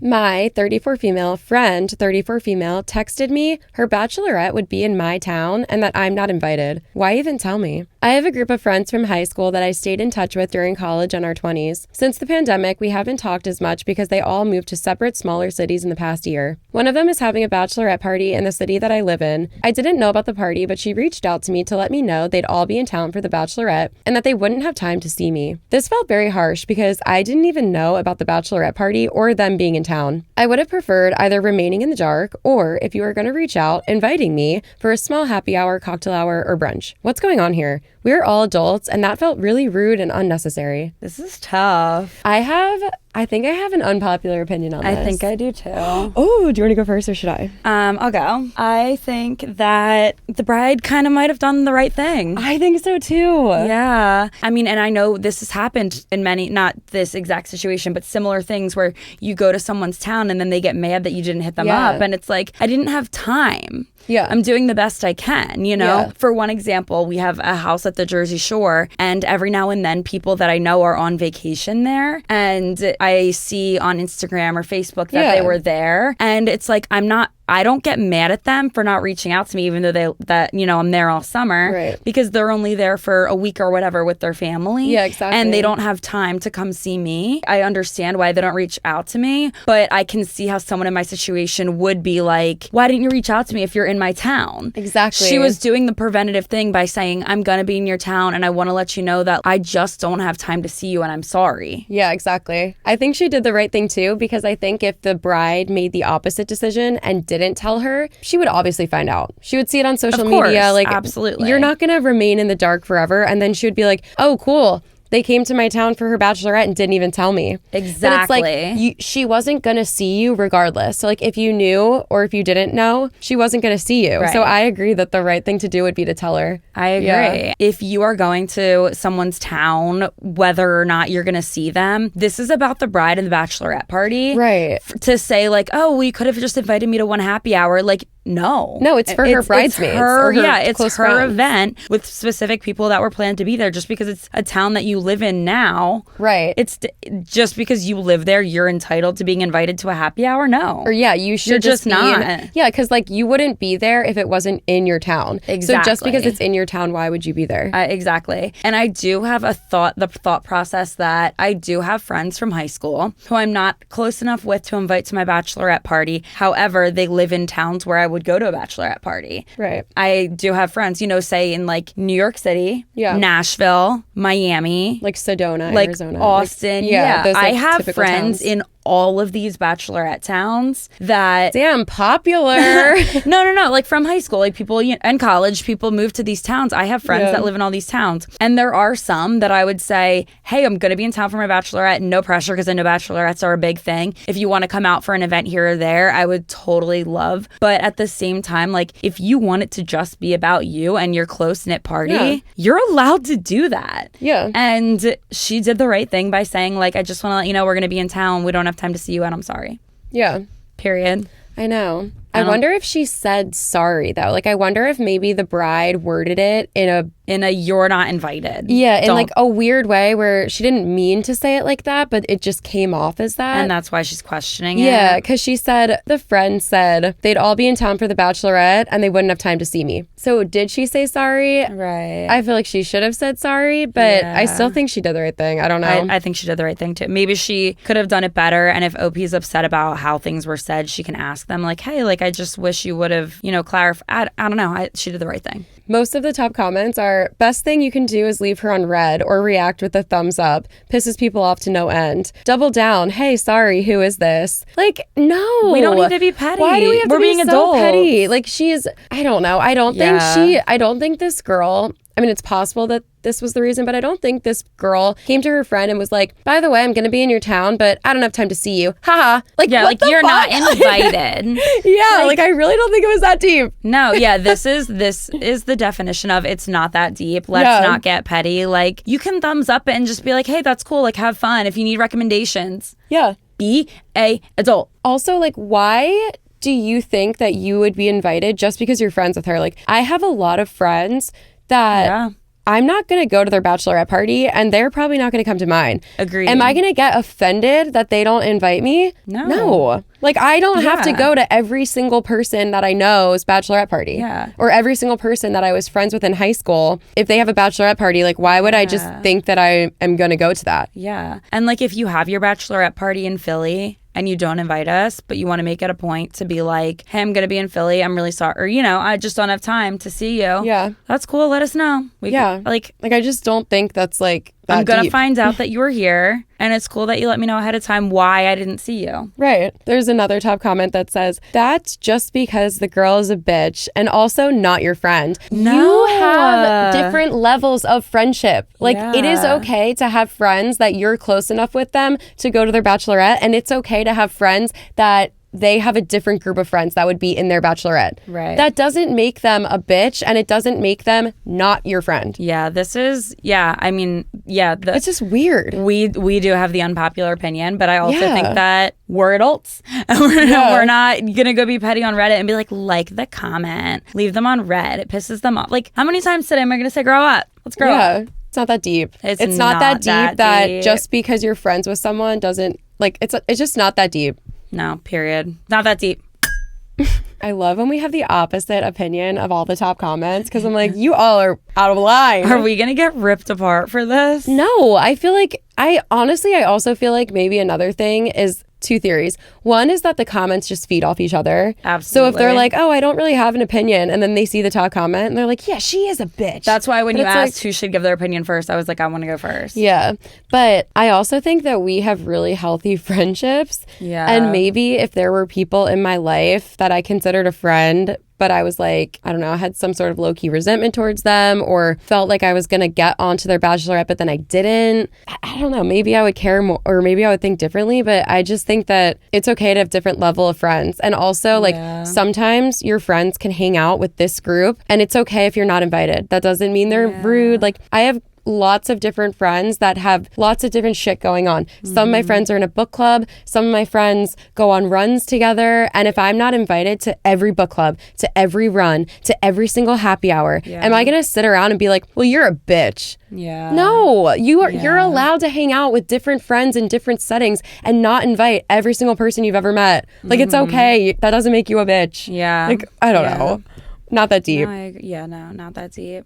My 34 female friend, 34 female, texted me her bachelorette would be in my town and that I'm not invited. Why even tell me? I have a group of friends from high school that I stayed in touch with during college and our 20s. Since the pandemic, we haven't talked as much because they all moved to separate smaller cities in the past year. One of them is having a bachelorette party in the city that I live in. I didn't know about the party, but she reached out to me to let me know they'd all be in town for the bachelorette and that they wouldn't have time to see me. This felt very harsh because I didn't even know about the bachelorette party or them being in town. I would have preferred either remaining in the dark or, if you were going to reach out, inviting me for a small happy hour, cocktail hour, or brunch. What's going on here? We're all adults, and that felt really rude and unnecessary. This is tough. I think I have an unpopular opinion on this. I think I do too. Oh, do you want to go first or should I? I'll go. I think that the bride kind of might have done the right thing. I think so too. Yeah. I mean, and I know this has happened in many, not this exact situation, but similar things where you go to someone's town and then they get mad that you didn't hit them up. And it's like, I didn't have time. Yeah. I'm doing the best I can, you know? Yeah. For one example, we have a house at the Jersey Shore, and every now and then people that I know are on vacation there, and I see on Instagram or Facebook that they were there, and it's like, I don't get mad at them for not reaching out to me, even though I'm there all summer, right? Because they're only there for a week or whatever with their family. Yeah, exactly. And they don't have time to come see me. I understand why they don't reach out to me, but I can see how someone in my situation would be like, why didn't you reach out to me if you're in my town? Exactly. She was doing the preventative thing by saying, I'm going to be in your town and I want to let you know that I just don't have time to see you and I'm sorry. Yeah, exactly. I think she did the right thing too, because I think if the bride made the opposite decision and didn't tell her, she would obviously find out. She would see it on social media. Like, absolutely. You're not going to remain in the dark forever. And then she would be like, oh, cool. They came to my town for her bachelorette and didn't even tell me. Exactly. But it's like, she wasn't going to see you regardless. So like if you knew or if you didn't know, she wasn't going to see you. Right. So I agree that the right thing to do would be to tell her. I agree. Yeah. If you are going to someone's town, whether or not you're going to see them, this is about the bride and the bachelorette party. Right. To say like, oh, well, you could have just invited me to one happy hour. Like, no, it's for her bridesmaids. It's her event with specific people that were planned to be there. Just because it's a town that you live in now, right? It's just because you live there, you're entitled to being invited to a happy hour. No, or you should you're just not. Because like you wouldn't be there if it wasn't in your town. Exactly. So just because it's in your town, why would you be there? Exactly. And I do have the thought process that I do have friends from high school who I'm not close enough with to invite to my bachelorette party. However, they live in towns where I would go to a bachelorette party. Right. I do have friends, say in like New York City, Nashville, Miami, like Sedona, like Arizona, Austin. Those, I have friends towns in all of these bachelorette towns that damn popular. No, like from high school, like people and college, people move to these towns. I have friends that live in all these towns, and there are some that I would say, hey, I'm gonna be in town for my bachelorette, no pressure, because I know bachelorettes are a big thing. If you want to come out for an event here or there, I would totally love. But at the same time, like if you want it to just be about you and your close-knit party, you're allowed to do that. Yeah. And she did the right thing by saying, like, I just want to let you know we're gonna be in town, we don't have time to see you and I'm sorry. Yeah. Period. I know. I wonder if she said sorry though. Like I wonder if maybe the bride worded it in a you're not invited. Yeah, in like a weird way where she didn't mean to say it like that, but it just came off as that. And that's why she's questioning it. Yeah, because she said, the friend said they'd all be in town for the bachelorette and they wouldn't have time to see me. So did she say sorry? Right. I feel like she should have said sorry, but I still think she did the right thing. I don't know. I think she did the right thing too. Maybe she could have done it better. And if OP's upset about how things were said, she can ask them like, hey, like I just wish you would have, clarified. I don't know. She did the right thing. Most of the top comments are, best thing you can do is leave her on red or react with a thumbs up. Pisses people off to no end. Double down. Hey, sorry, who is this? Like, no. We don't need to be petty. Why do we have to be being so adults. petty? Like, I don't know. I don't think this girl, I mean, it's possible that this was the reason, but I don't think this girl came to her friend and was like, by the way, I'm going to be in your town, but I don't have time to see you. Haha. Like, yeah, like you're not invited. Yeah, like I really don't think it was that deep. No, yeah, this is the definition of it's not that deep. Let's not get petty. Like you can thumbs up it and just be like, hey, that's cool. Like have fun. If you need recommendations. Yeah. Be a adult. Also, like, why do you think that you would be invited just because you're friends with her? Like, I have a lot of friends that I'm not going to go to their bachelorette party and they're probably not going to come to mine. Agreed. Am I going to get offended that they don't invite me? No. Like, I don't have to go to every single person that I know's bachelorette party. Yeah. Or every single person that I was friends with in high school. If they have a bachelorette party, like, why would I just think that I am going to go to that? Yeah. And like, if you have your bachelorette party in Philly and you don't invite us, but you want to make it a point to be like, hey, I'm going to be in Philly. I'm really sorry. Or, you know, I just don't have time to see you. Yeah. That's cool. Let us know. Like, I just don't think that's like that I'm going to deep. find out that you were here. And it's cool that you let me know ahead of time why I didn't see you. Right. There's another top comment that says, that's just because the girl is a bitch and also not your friend. No. You have different levels of friendship. Like, it is okay to have friends that you're close enough with them to go to their bachelorette. And it's okay to have friends that they have a different group of friends that would be in their bachelorette. Right. That doesn't make them a bitch and it doesn't make them not your friend. Yeah, this is, I mean, it's just weird. We do have the unpopular opinion, but I also think that we're adults. We're not going to go be petty on Reddit and be like the comment, leave them on red. It pisses them off. Like, how many times today am I going to say, grow up? Let's grow up. It's not that deep. It's not that deep that just because you're friends with someone doesn't, like, it's just not that deep. No, period. Not that deep. I love when we have the opposite opinion of all the top comments because I'm like, you all are out of line. Are we going to get ripped apart for this? No, I feel like, I also feel like maybe another thing is two theories. One is that the comments just feed off each other. Absolutely. So if they're like, oh, I don't really have an opinion, and then they see the top comment and they're like, yeah, she is a bitch. That's why when you asked who should give their opinion first, I was like, I want to go first. Yeah. But I also think that we have really healthy friendships. Yeah. And maybe if there were people in my life that I considered a friend, but I was like, I don't know, I had some sort of low-key resentment towards them or felt like I was going to get onto their bachelorette, but then I didn't. I don't know. Maybe I would care more or maybe I would think differently, but I just think that it's okay to have different level of friends. And also, like, sometimes your friends can hang out with this group and it's okay if you're not invited. That doesn't mean they're rude. Like, I have lots of different friends that have lots of different shit going on. Some of my friends are in a book club. Some of my friends go on runs together. And if I'm not invited to every book club, to every run, to every single happy hour, am I going to sit around and be like, well, you're a bitch? Yeah. No, you're allowed to hang out with different friends in different settings and not invite every single person you've ever met. Like, it's okay. That doesn't make you a bitch. Yeah. Like, I don't know. Not that deep. No, not that deep.